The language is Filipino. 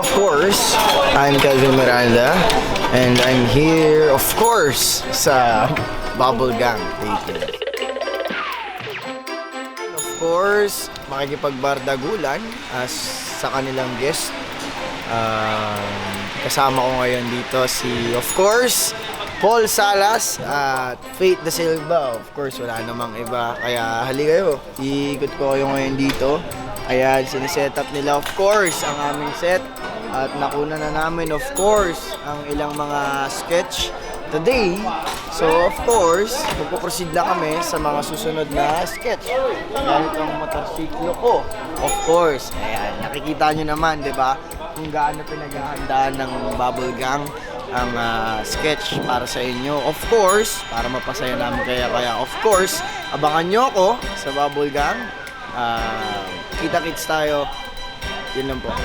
Of course, I'm Kelvin Miranda and I'm here, of course, sa Bubblegum Dating. Of course, makikipagbardagulan as sa kanilang guest. Kasama ko ngayon dito si, of course, Paul Salas at Faith Da Silva. Of course, wala namang iba. Kaya hali kayo, iikot ko kayo ngayon dito. Ayan, siniset up nila of course ang aming set. At nakuna na namin of course ang ilang mga sketch today. So of course, magpo-proceed lang kami sa mga susunod na sketch. Gamit ang motorsiklo ko. Of course, ayan, nakikita nyo naman, di ba? Kung gaano pinaghahandaan ng Bubble Gang ang sketch para sa inyo. Of course, para mapasaya namin kaya of course, abangan nyo ako sa Bubble Gang. Kita-kits tayo. Yun lang po.